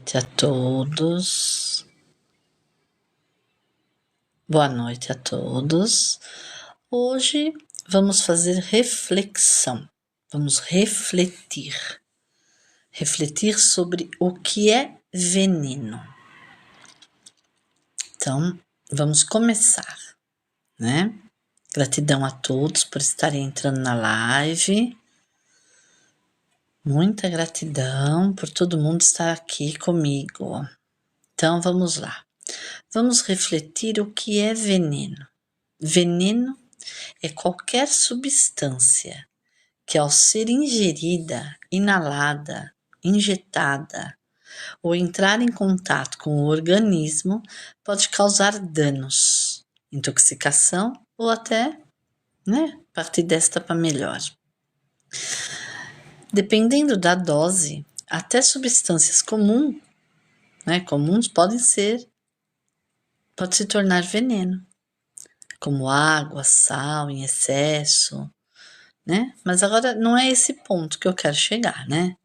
noite a todos. Boa noite a todos. Hoje vamos fazer reflexão. Vamos refletir sobre o que é veneno. Então, vamos começar, né? Gratidão a todos por estarem entrando na live. Muita gratidão por todo mundo estar aqui comigo. Então, vamos lá. Vamos refletir o que é veneno. Veneno é qualquer substância que, ao ser ingerida, inalada, injetada ou entrar em contato com o organismo, pode causar danos, intoxicação ou até, partir desta para melhor. Dependendo da dose, até substâncias comuns pode se tornar veneno, como água, sal em excesso, né? Mas agora não é esse ponto que eu quero chegar, né?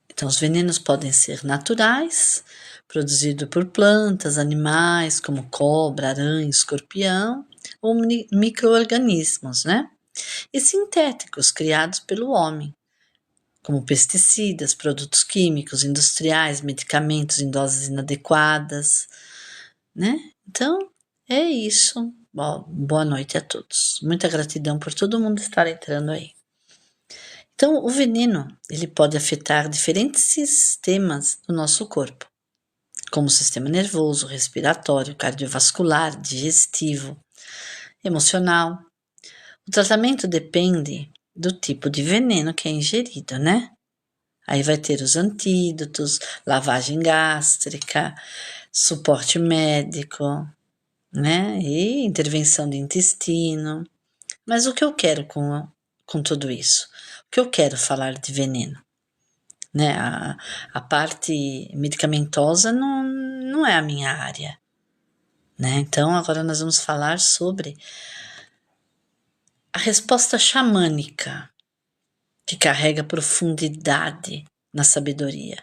Então, os venenos podem ser naturais, produzidos por plantas, animais, como cobra, aranha, escorpião, ou micro-organismos, né? E sintéticos, criados pelo homem, como pesticidas, produtos químicos, industriais, medicamentos em doses inadequadas, né? Então, é isso. Boa noite a todos. Muita gratidão por todo mundo estar entrando aí. Então, o veneno, ele pode afetar diferentes sistemas do nosso corpo, como o sistema nervoso, respiratório, cardiovascular, digestivo, emocional. O tratamento depende do tipo de veneno que é ingerido, né? Aí vai ter os antídotos, lavagem gástrica, suporte médico, né? E intervenção do intestino. Mas o que eu quero com tudo isso? O que eu quero falar de veneno? Né? A parte medicamentosa não é a minha área. Né? Então, agora nós vamos falar sobre a resposta xamânica, que carrega profundidade na sabedoria.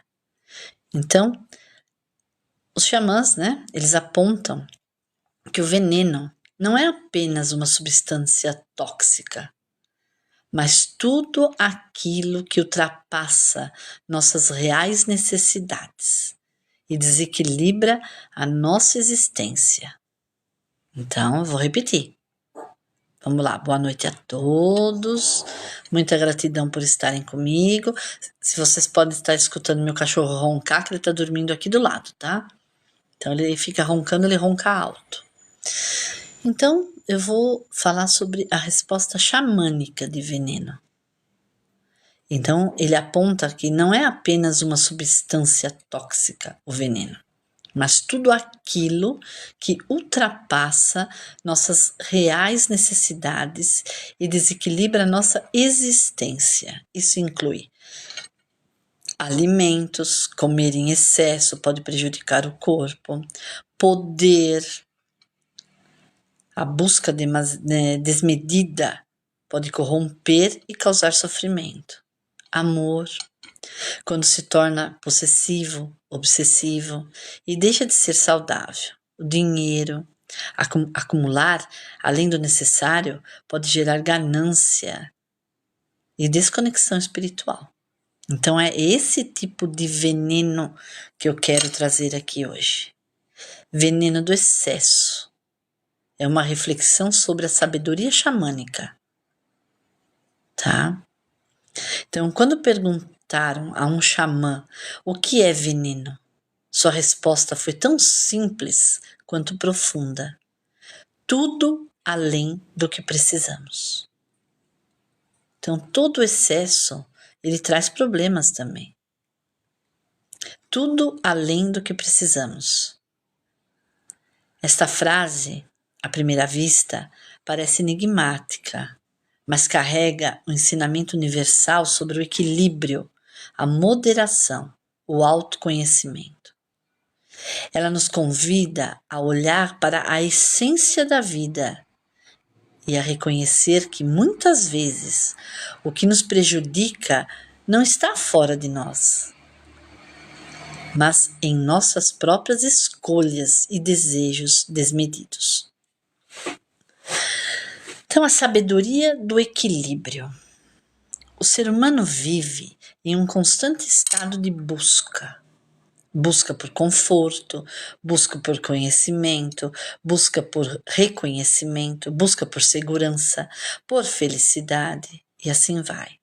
Então, os xamãs, né, eles apontam que o veneno não é apenas uma substância tóxica, mas tudo aquilo que ultrapassa nossas reais necessidades e desequilibra a nossa existência. Então, eu vou repetir. Vamos lá, boa noite a todos, muita gratidão por estarem comigo. Se vocês podem estar escutando meu cachorro roncar, que ele está dormindo aqui do lado, tá? Então, ele fica roncando, ele ronca alto. Então, eu vou falar sobre a resposta xamânica de veneno. Então, ele aponta que não é apenas uma substância tóxica, o veneno, mas tudo aquilo que ultrapassa nossas reais necessidades e desequilibra nossa existência. Isso inclui alimentos, comer em excesso pode prejudicar o corpo, poder, a busca desmedida pode corromper e causar sofrimento. Amor, quando se torna possessivo, obsessivo e deixa de ser saudável. O dinheiro, acumular além do necessário, pode gerar ganância e desconexão espiritual. Então é esse tipo de veneno que eu quero trazer aqui hoje. Veneno do excesso. É uma reflexão sobre a sabedoria xamânica, tá? Então, quando perguntaram a um xamã o que é veneno, sua resposta foi tão simples quanto profunda. Tudo além do que precisamos. Então, todo excesso, ele traz problemas também. Tudo além do que precisamos. Esta frase, à primeira vista, parece enigmática, mas carrega um ensinamento universal sobre o equilíbrio, a moderação, o autoconhecimento. Ela nos convida a olhar para a essência da vida e a reconhecer que muitas vezes o que nos prejudica não está fora de nós, mas em nossas próprias escolhas e desejos desmedidos. Então, a sabedoria do equilíbrio. O ser humano vive em um constante estado de busca. Busca por conforto, busca por conhecimento, busca por reconhecimento, busca por segurança, por felicidade e assim vai.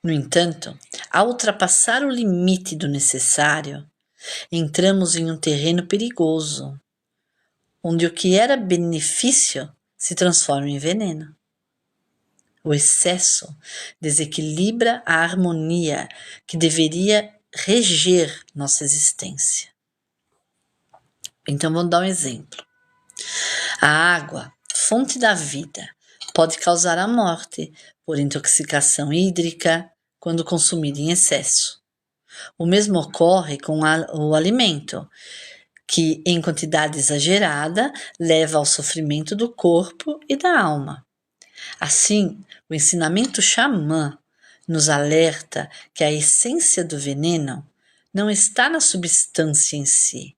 No entanto, ao ultrapassar o limite do necessário, entramos em um terreno perigoso, onde o que era benefício se transforma em veneno. O excesso desequilibra a harmonia que deveria reger nossa existência. Então, vamos dar um exemplo. A água, fonte da vida, pode causar a morte por intoxicação hídrica quando consumida em excesso. O mesmo ocorre com o alimento, que em quantidade exagerada leva ao sofrimento do corpo e da alma. Assim, o ensinamento xamã nos alerta que a essência do veneno não está na substância em si,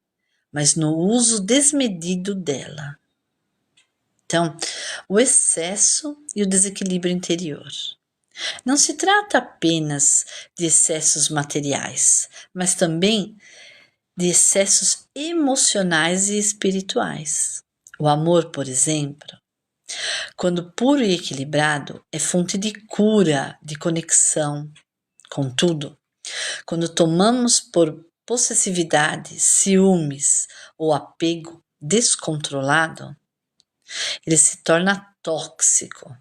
mas no uso desmedido dela. Então, o excesso e o desequilíbrio interior. Não se trata apenas de excessos materiais, mas também de excessos emocionais e espirituais. O amor, por exemplo, quando puro e equilibrado, é fonte de cura, de conexão. Contudo, quando tomamos por possessividade, ciúmes ou apego descontrolado, ele se torna tóxico.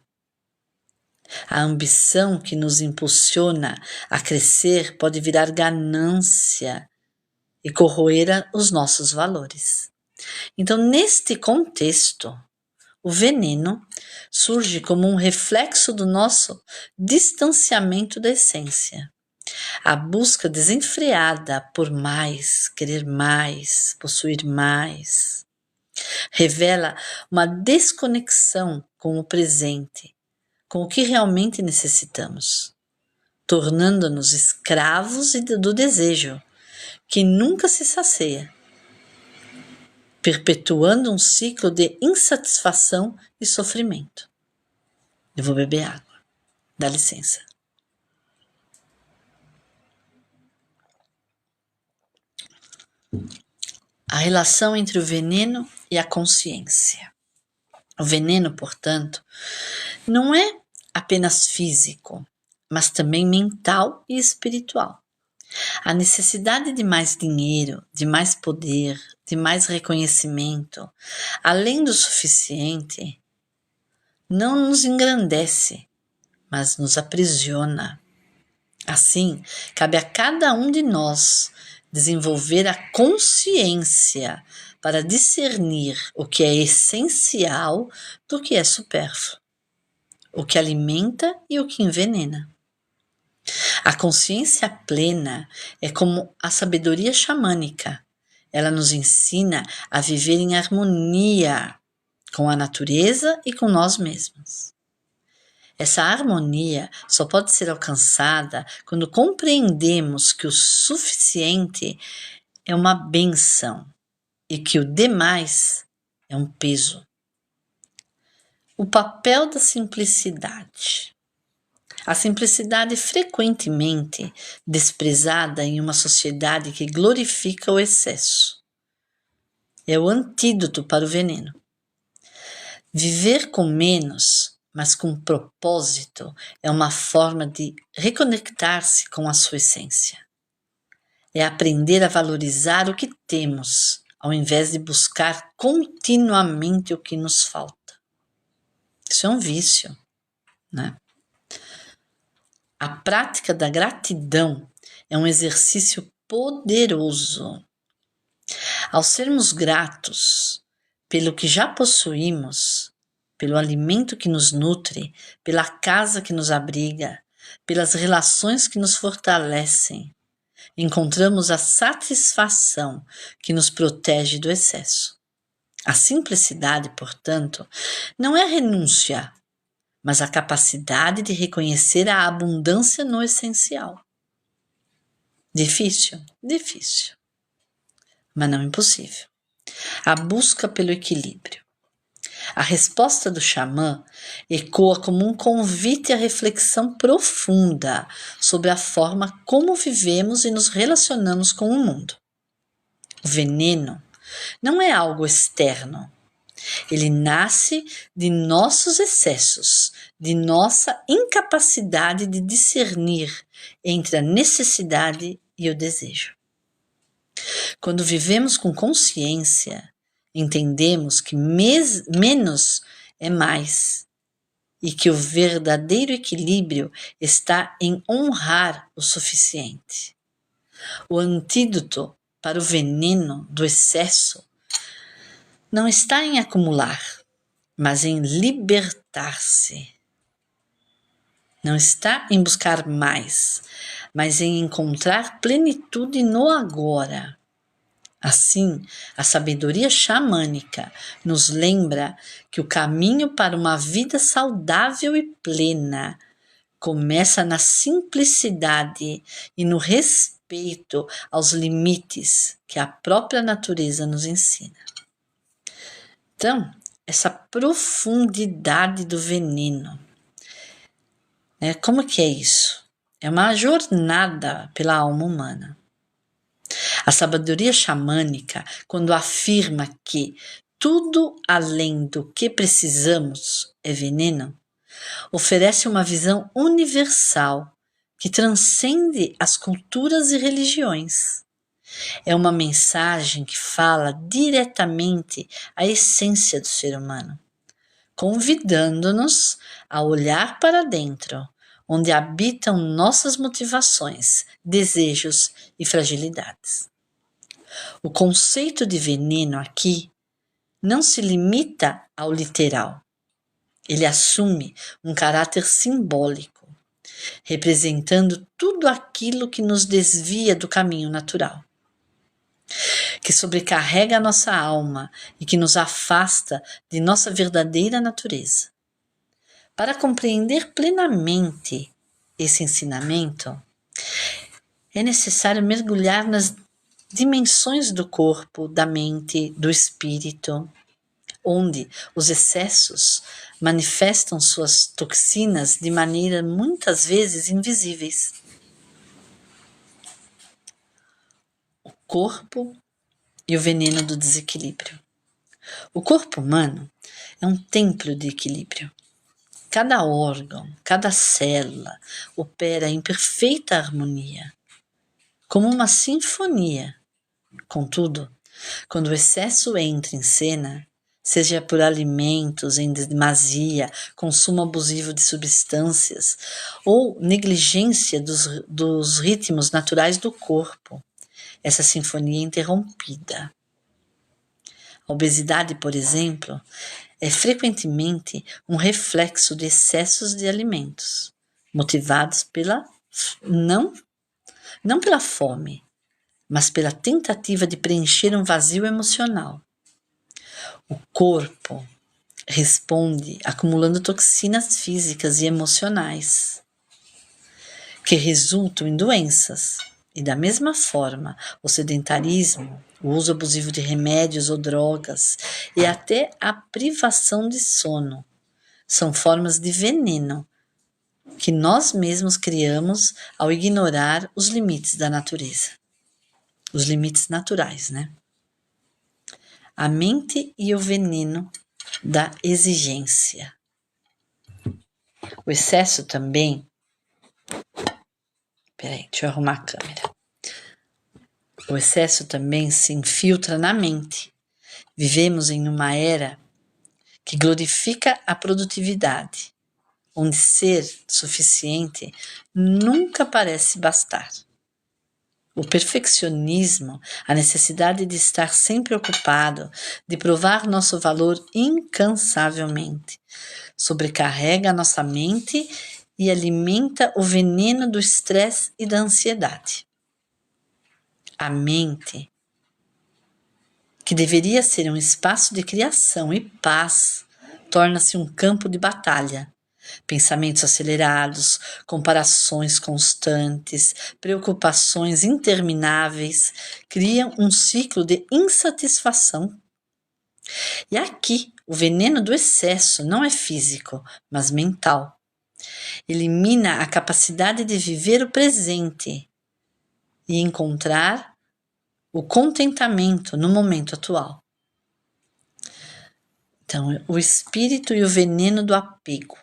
A ambição que nos impulsiona a crescer pode virar ganância e corroer os nossos valores. Então, neste contexto, o veneno surge como um reflexo do nosso distanciamento da essência. A busca desenfreada por mais, querer mais, possuir mais, revela uma desconexão com o presente, com o que realmente necessitamos, tornando-nos escravos do desejo, que nunca se sacia, perpetuando um ciclo de insatisfação e sofrimento. Eu vou beber água. Dá licença. A relação entre o veneno e a consciência. O veneno, portanto, não é apenas físico, mas também mental e espiritual. A necessidade de mais dinheiro, de mais poder, de mais reconhecimento, além do suficiente, não nos engrandece, mas nos aprisiona. Assim, cabe a cada um de nós desenvolver a consciência para discernir o que é essencial do que é supérfluo, o que alimenta e o que envenena. A consciência plena é como a sabedoria xamânica. Ela nos ensina a viver em harmonia com a natureza e com nós mesmos. Essa harmonia só pode ser alcançada quando compreendemos que o suficiente é uma bênção e que o demais é um peso. O papel da simplicidade. A simplicidade é frequentemente desprezada em uma sociedade que glorifica o excesso. É o antídoto para o veneno. Viver com menos, mas com propósito, é uma forma de reconectar-se com a sua essência. É aprender a valorizar o que temos, ao invés de buscar continuamente o que nos falta. Isso é um vício, né? A prática da gratidão é um exercício poderoso. Ao sermos gratos pelo que já possuímos, pelo alimento que nos nutre, pela casa que nos abriga, pelas relações que nos fortalecem, encontramos a satisfação que nos protege do excesso. A simplicidade, portanto, não é renúncia, mas a capacidade de reconhecer a abundância no essencial. Difícil? Difícil, mas não impossível. A busca pelo equilíbrio. A resposta do xamã ecoa como um convite à reflexão profunda sobre a forma como vivemos e nos relacionamos com o mundo. O veneno não é algo externo. Ele nasce de nossos excessos, de nossa incapacidade de discernir entre a necessidade e o desejo. Quando vivemos com consciência, entendemos que menos é mais e que o verdadeiro equilíbrio está em honrar o suficiente. O antídoto para o veneno do excesso não está em acumular, mas em libertar-se. Não está em buscar mais, mas em encontrar plenitude no agora. Assim, a sabedoria xamânica nos lembra que o caminho para uma vida saudável e plena começa na simplicidade e no respeito aos limites que a própria natureza nos ensina. Então, essa profundidade do veneno, né? Como que é isso? É uma jornada pela alma humana. A sabedoria xamânica, quando afirma que tudo além do que precisamos é veneno, oferece uma visão universal que transcende as culturas e religiões. É uma mensagem que fala diretamente à essência do ser humano, convidando-nos a olhar para dentro, onde habitam nossas motivações, desejos e fragilidades. O conceito de veneno aqui não se limita ao literal. Ele assume um caráter simbólico, representando tudo aquilo que nos desvia do caminho natural, que sobrecarrega a nossa alma e que nos afasta de nossa verdadeira natureza. Para compreender plenamente esse ensinamento, é necessário mergulhar nas dimensões do corpo, da mente, do espírito, onde os excessos manifestam suas toxinas de maneira muitas vezes invisíveis. O corpo e o veneno do desequilíbrio. O corpo humano é um templo de equilíbrio. Cada órgão, cada célula opera em perfeita harmonia, como uma sinfonia. Contudo, quando o excesso entra em cena, seja por alimentos em demasia, consumo abusivo de substâncias ou negligência dos ritmos naturais do corpo, essa sinfonia é interrompida. A obesidade, por exemplo, é frequentemente um reflexo de excessos de alimentos, motivados não pela fome, mas pela tentativa de preencher um vazio emocional. O corpo responde acumulando toxinas físicas e emocionais, que resultam em doenças. E da mesma forma, o sedentarismo, o uso abusivo de remédios ou drogas e até a privação de sono são formas de veneno que nós mesmos criamos ao ignorar os limites da natureza. Os limites naturais, né? A mente e o veneno da exigência. O excesso também. Peraí, deixa eu arrumar a câmera. O excesso também se infiltra na mente. Vivemos em uma era que glorifica a produtividade, onde ser suficiente nunca parece bastar. O perfeccionismo, a necessidade de estar sempre ocupado, de provar nosso valor incansavelmente, sobrecarrega a nossa mente e alimenta o veneno do estresse e da ansiedade. A mente, que deveria ser um espaço de criação e paz, torna-se um campo de batalha, Pensamentos acelerados, comparações constantes, preocupações intermináveis criam um ciclo de insatisfação. E aqui, o veneno do excesso não é físico, mas mental. Elimina a capacidade de viver o presente e encontrar o contentamento no momento atual. Então, o espírito e o veneno do apego.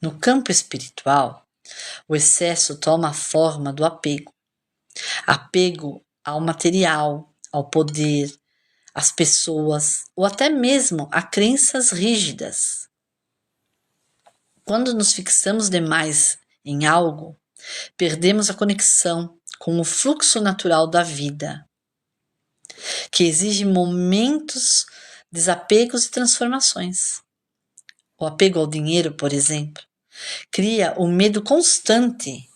No campo espiritual, o excesso toma a forma do apego. Apego ao material, ao poder, às pessoas ou até mesmo a crenças rígidas. Quando nos fixamos demais em algo, perdemos a conexão com o fluxo natural da vida, que exige momentos, desapegos e transformações. O apego ao dinheiro, por exemplo, cria o medo constante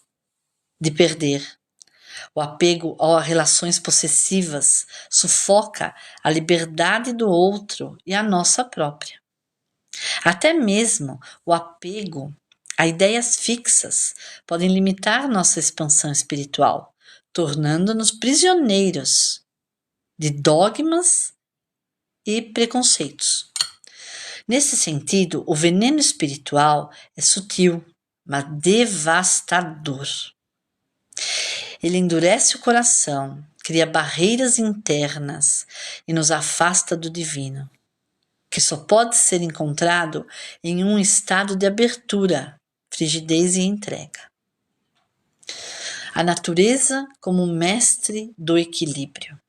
de perder. O apego a relações possessivas sufoca a liberdade do outro e a nossa própria. Até mesmo o apego a ideias fixas podem limitar nossa expansão espiritual, tornando-nos prisioneiros de dogmas e preconceitos. Nesse sentido, o veneno espiritual é sutil, mas devastador. Ele endurece o coração, cria barreiras internas e nos afasta do divino, que só pode ser encontrado em um estado de abertura, frigidez e entrega. A natureza como mestre do equilíbrio.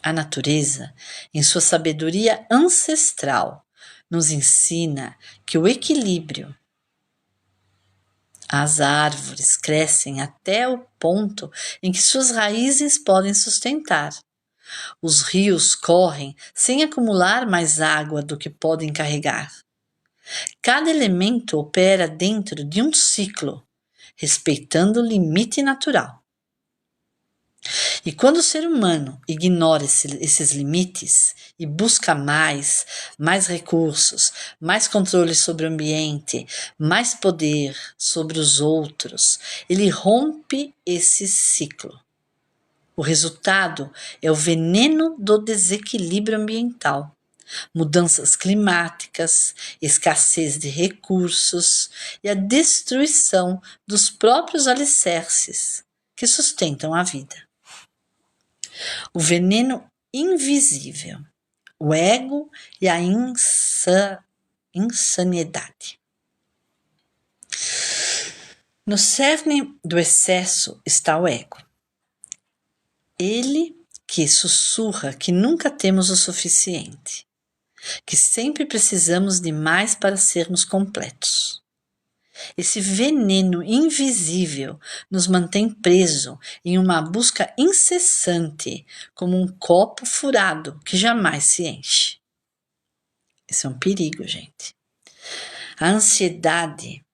A natureza, em sua sabedoria ancestral, nos ensina que o equilíbrio. As árvores crescem até o ponto em que suas raízes podem sustentar. Os rios correm sem acumular mais água do que podem carregar. Cada elemento opera dentro de um ciclo, respeitando o limite natural. E quando o ser humano ignora esses limites e busca mais recursos, mais controle sobre o ambiente, mais poder sobre os outros, ele rompe esse ciclo. O resultado é o veneno do desequilíbrio ambiental, mudanças climáticas, escassez de recursos e a destruição dos próprios alicerces que sustentam a vida. O veneno invisível, o ego e a insanidade. No cerne do excesso está o ego. Ele que sussurra que nunca temos o suficiente, que sempre precisamos de mais para sermos completos. Esse veneno invisível nos mantém preso em uma busca incessante, como um copo furado que jamais se enche. Esse é um perigo, gente. A ansiedade,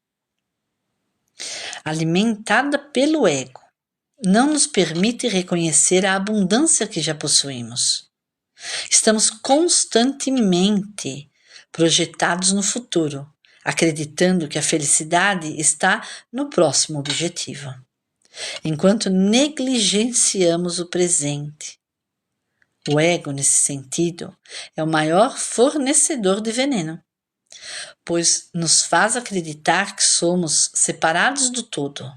alimentada pelo ego, não nos permite reconhecer a abundância que já possuímos. Estamos constantemente projetados no futuro, acreditando que a felicidade está no próximo objetivo, enquanto negligenciamos o presente. O ego, nesse sentido, é o maior fornecedor de veneno, pois nos faz acreditar que somos separados do todo,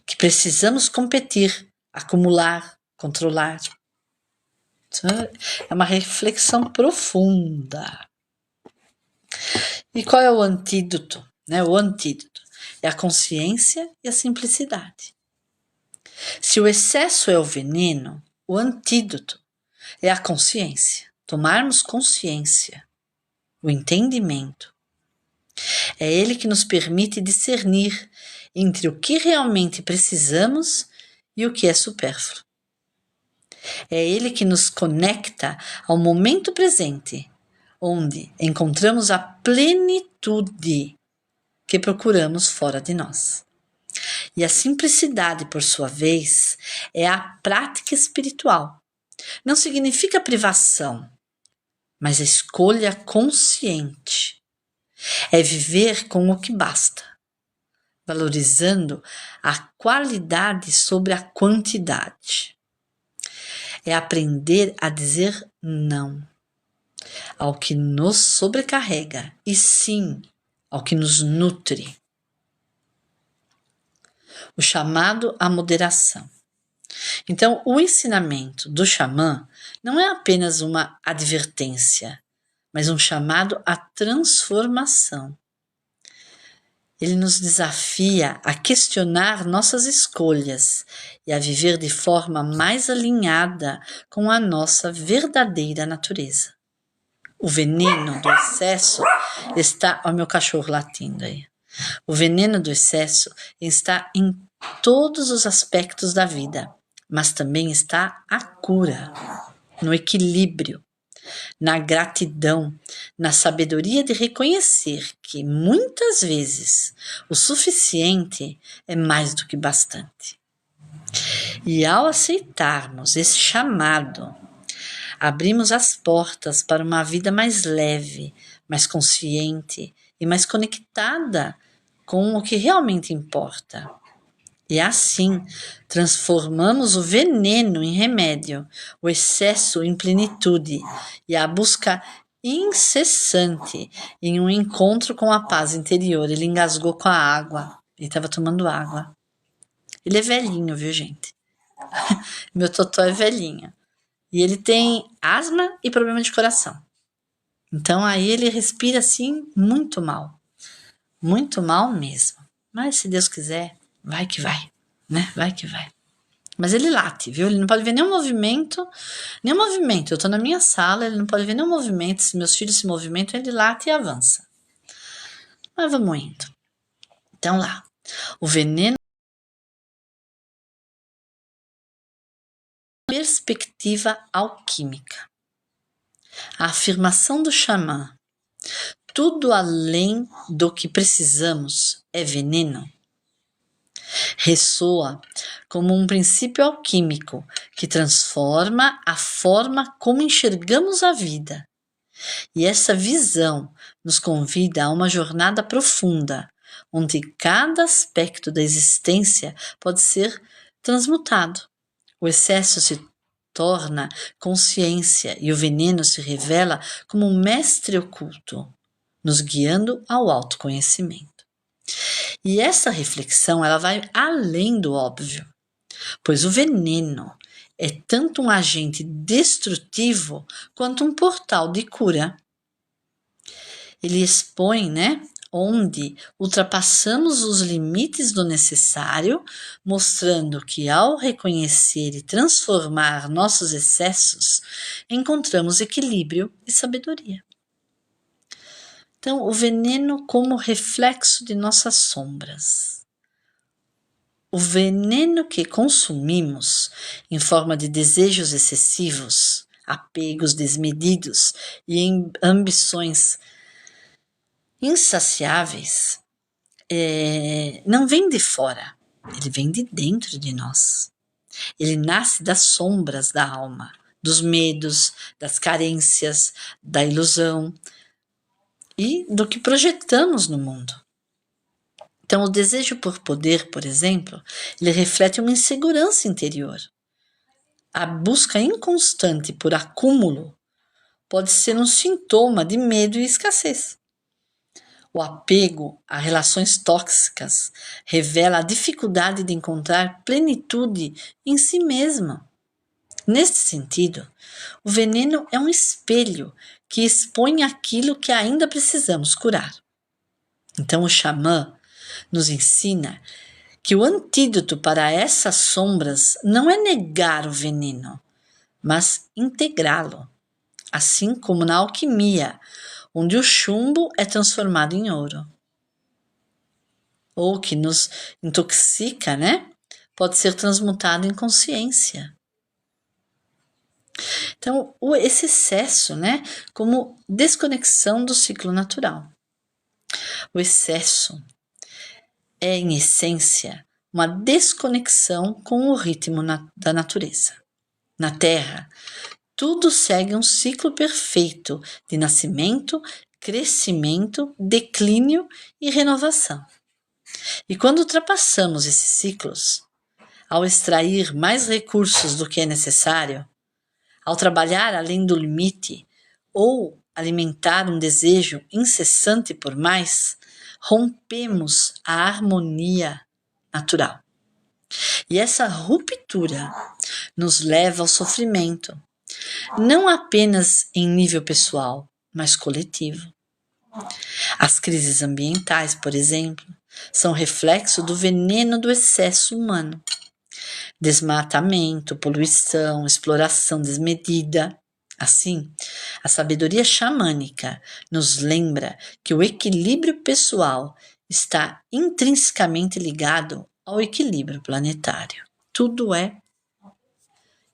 que precisamos competir, acumular, controlar. É uma reflexão profunda. E qual é o antídoto? O antídoto é a consciência e a simplicidade. Se o excesso é o veneno, o antídoto é a consciência. Tomarmos consciência, o entendimento. É ele que nos permite discernir entre o que realmente precisamos e o que é supérfluo. É ele que nos conecta ao momento presente, onde encontramos a plenitude que procuramos fora de nós. E a simplicidade, por sua vez, é a prática espiritual. Não significa privação, mas a escolha consciente. É viver com o que basta, valorizando a qualidade sobre a quantidade. É aprender a dizer não ao que nos sobrecarrega e sim ao que nos nutre. O chamado à moderação. Então, o ensinamento do xamã não é apenas uma advertência, mas um chamado à transformação. Ele nos desafia a questionar nossas escolhas e a viver de forma mais alinhada com a nossa verdadeira natureza. O veneno do excesso está... Olha o meu cachorro latindo aí. O veneno do excesso está em todos os aspectos da vida, mas também está a cura, no equilíbrio, na gratidão, na sabedoria de reconhecer que muitas vezes o suficiente é mais do que bastante. E ao aceitarmos esse chamado, abrimos as portas para uma vida mais leve, mais consciente e mais conectada com o que realmente importa. E assim, transformamos o veneno em remédio, o excesso em plenitude e a busca incessante em um encontro com a paz interior. Ele engasgou com a água, ele estava tomando água. Ele é velhinho, viu, gente? Meu totó é velhinho. E ele tem asma e problema de coração. Então aí ele respira assim muito mal mesmo. Mas se Deus quiser, vai que vai, né? Vai que vai. Mas ele late, viu? Ele não pode ver nenhum movimento. Eu tô na minha sala, ele não pode ver nenhum movimento. Se meus filhos se movimentam, ele late e avança. Mas vamos indo. Então lá, o veneno, perspectiva alquímica. A afirmação do xamã, tudo além do que precisamos é veneno, ressoa como um princípio alquímico que transforma a forma como enxergamos a vida. E essa visão nos convida a uma jornada profunda, onde cada aspecto da existência pode ser transmutado. O excesso se torna consciência e o veneno se revela como um mestre oculto, nos guiando ao autoconhecimento. E essa reflexão ela vai além do óbvio, pois o veneno é tanto um agente destrutivo quanto um portal de cura. Ele expõe, onde ultrapassamos os limites do necessário, mostrando que ao reconhecer e transformar nossos excessos, encontramos equilíbrio e sabedoria. Então, o veneno como reflexo de nossas sombras. O veneno que consumimos em forma de desejos excessivos, apegos desmedidos e ambições insaciáveis, não vem de fora, ele vem de dentro de nós. Ele nasce das sombras da alma, dos medos, das carências, da ilusão e do que projetamos no mundo. Então, o desejo por poder, por exemplo, ele reflete uma insegurança interior. A busca inconstante por acúmulo pode ser um sintoma de medo e escassez. O apego a relações tóxicas revela a dificuldade de encontrar plenitude em si mesma. Neste sentido, o veneno é um espelho que expõe aquilo que ainda precisamos curar. Então, o xamã nos ensina que o antídoto para essas sombras não é negar o veneno, mas integrá-lo, assim como na alquimia, onde o chumbo é transformado em ouro. Ou que nos intoxica, pode ser transmutado em consciência. Então, esse excesso, como desconexão do ciclo natural. O excesso é, em essência, uma desconexão com o ritmo da natureza. Na Terra, tudo segue um ciclo perfeito de nascimento, crescimento, declínio e renovação. E quando ultrapassamos esses ciclos, ao extrair mais recursos do que é necessário, ao trabalhar além do limite ou alimentar um desejo incessante por mais, rompemos a harmonia natural. E essa ruptura nos leva ao sofrimento, não apenas em nível pessoal, mas coletivo. As crises ambientais, por exemplo, são reflexo do veneno do excesso humano. Desmatamento, poluição, exploração desmedida. Assim, a sabedoria xamânica nos lembra que o equilíbrio pessoal está intrinsecamente ligado ao equilíbrio planetário. Tudo é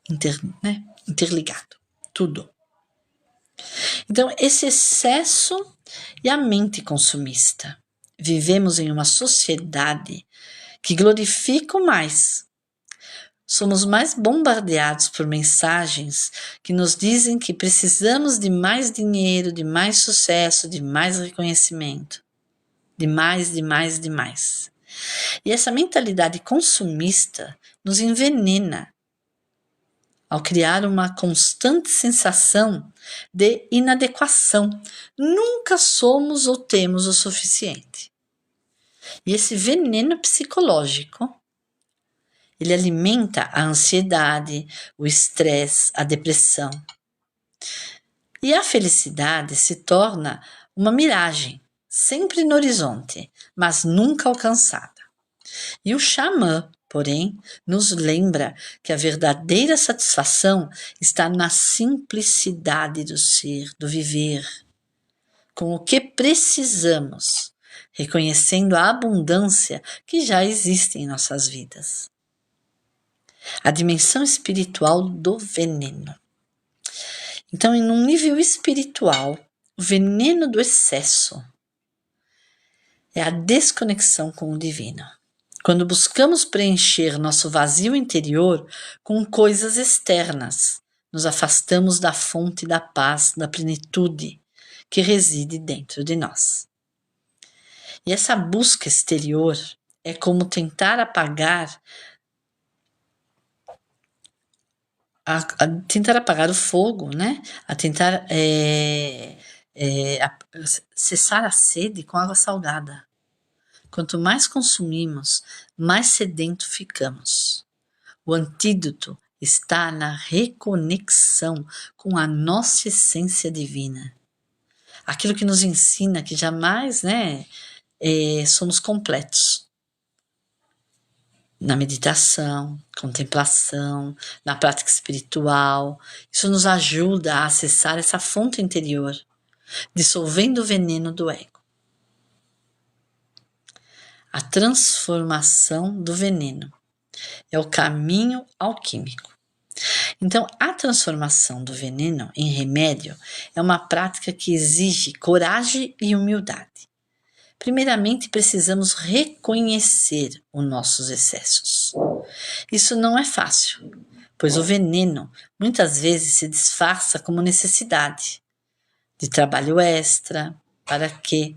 interligado. Tudo. Então, esse excesso e a mente consumista. Vivemos em uma sociedade que glorifica o mais. Somos mais bombardeados por mensagens que nos dizem que precisamos de mais dinheiro, de mais sucesso, de mais reconhecimento. De mais, de mais, de mais. E essa mentalidade consumista nos envenena ao criar uma constante sensação de inadequação. Nunca somos ou temos o suficiente. E esse veneno psicológico, ele alimenta a ansiedade, o estresse, a depressão. E a felicidade se torna uma miragem, sempre no horizonte, mas nunca alcançada. E o xamã, porém, nos lembra que a verdadeira satisfação está na simplicidade do ser, do viver, com o que precisamos, reconhecendo a abundância que já existe em nossas vidas. A dimensão espiritual do veneno. Então, em um nível espiritual, o veneno do excesso é a desconexão com o divino. Quando buscamos preencher nosso vazio interior com coisas externas, nos afastamos da fonte da paz, da plenitude que reside dentro de nós. E essa busca exterior é como tentar apagar tentar apagar o fogo, né? A tentar cessar a sede com água salgada. Quanto mais consumimos, mais sedento ficamos. O antídoto está na reconexão com a nossa essência divina. Aquilo que nos ensina que jamais, somos completos. Na meditação, contemplação, na prática espiritual, isso nos ajuda a acessar essa fonte interior, dissolvendo o veneno do ego. A transformação do veneno é o caminho alquímico. Então, a transformação do veneno em remédio é uma prática que exige coragem e humildade. Primeiramente, precisamos reconhecer os nossos excessos. Isso não é fácil, pois o veneno muitas vezes se disfarça como necessidade de trabalho extra, que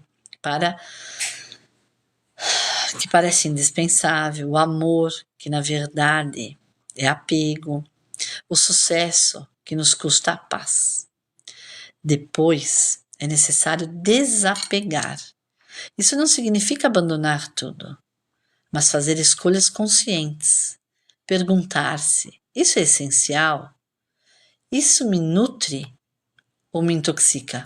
parece indispensável, o amor, que na verdade é apego, o sucesso, que nos custa a paz. Depois, é necessário desapegar. Isso não significa abandonar tudo, mas fazer escolhas conscientes. Perguntar-se: isso é essencial? Isso me nutre ou me intoxica?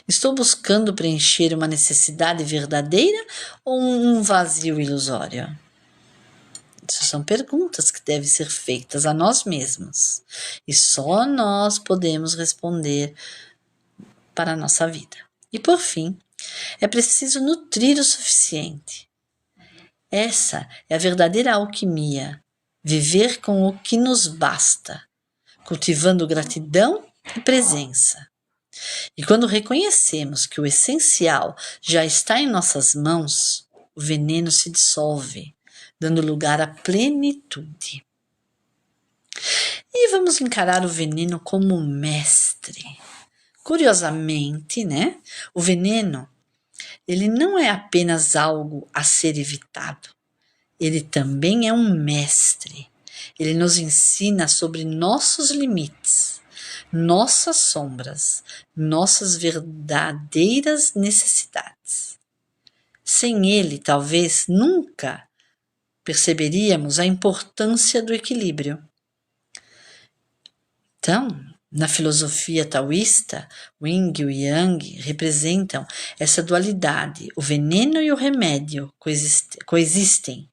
Estou buscando preencher uma necessidade verdadeira ou um vazio ilusório? Essas são perguntas que devem ser feitas a nós mesmos. E só nós podemos responder para a nossa vida. E por fim, é preciso nutrir o suficiente. Essa é a verdadeira alquimia. Viver com o que nos basta, cultivando gratidão e presença. E quando reconhecemos que o essencial já está em nossas mãos, o veneno se dissolve, dando lugar à plenitude. E vamos encarar o veneno como mestre, Curiosamente, né, o veneno, ele não é apenas algo a ser evitado, ele também é um mestre. Ele nos ensina sobre nossos limites, nossas sombras, nossas verdadeiras necessidades. Sem ele, talvez nunca perceberíamos a importância do equilíbrio. Então, na filosofia taoísta, o yin e o yang representam essa dualidade. O veneno e o remédio coexistem.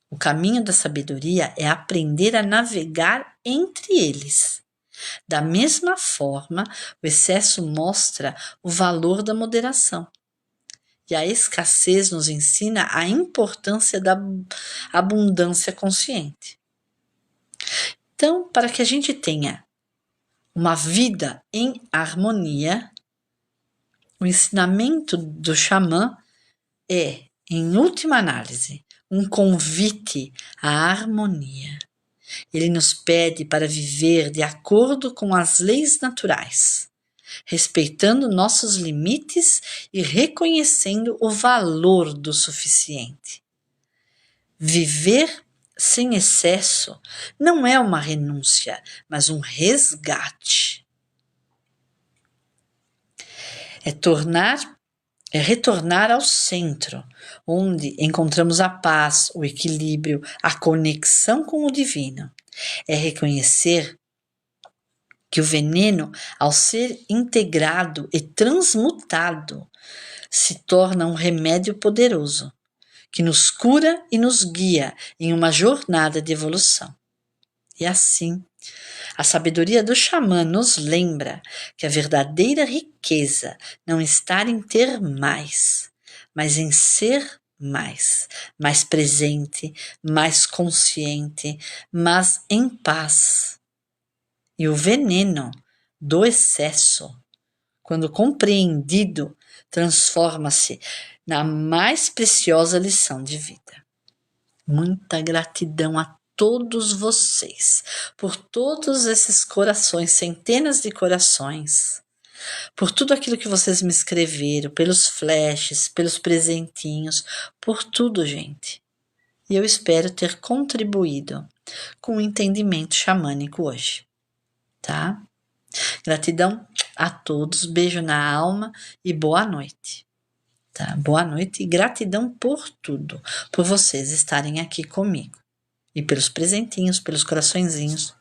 O caminho da sabedoria é aprender a navegar entre eles. Da mesma forma, o excesso mostra o valor da moderação. E a escassez nos ensina a importância da abundância consciente. Então, para que a gente tenha uma vida em harmonia, o ensinamento do xamã é, em última análise, um convite à harmonia. Ele nos pede para viver de acordo com as leis naturais, respeitando nossos limites e reconhecendo o valor do suficiente. Viver sem excesso não é uma renúncia, mas um resgate. É retornar ao centro, onde encontramos a paz, o equilíbrio, a conexão com o divino. É reconhecer que o veneno, ao ser integrado e transmutado, se torna um remédio poderoso, que nos cura e nos guia em uma jornada de evolução. E assim, a sabedoria do xamã nos lembra que a verdadeira riqueza não está em ter mais, mas em ser mais presente, mais consciente, mas em paz. E o veneno do excesso, quando compreendido, transforma-se na mais preciosa lição de vida. Muita gratidão a todos vocês, por todos esses corações, centenas de corações, por tudo aquilo que vocês me escreveram, pelos flashes, pelos presentinhos, por tudo, gente. E eu espero ter contribuído com o entendimento xamânico hoje, tá? Gratidão a todos, beijo na alma e boa noite. Tá? Boa noite e gratidão por tudo, por vocês estarem aqui comigo. E pelos presentinhos, pelos coraçõezinhos.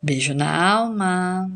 Beijo na alma.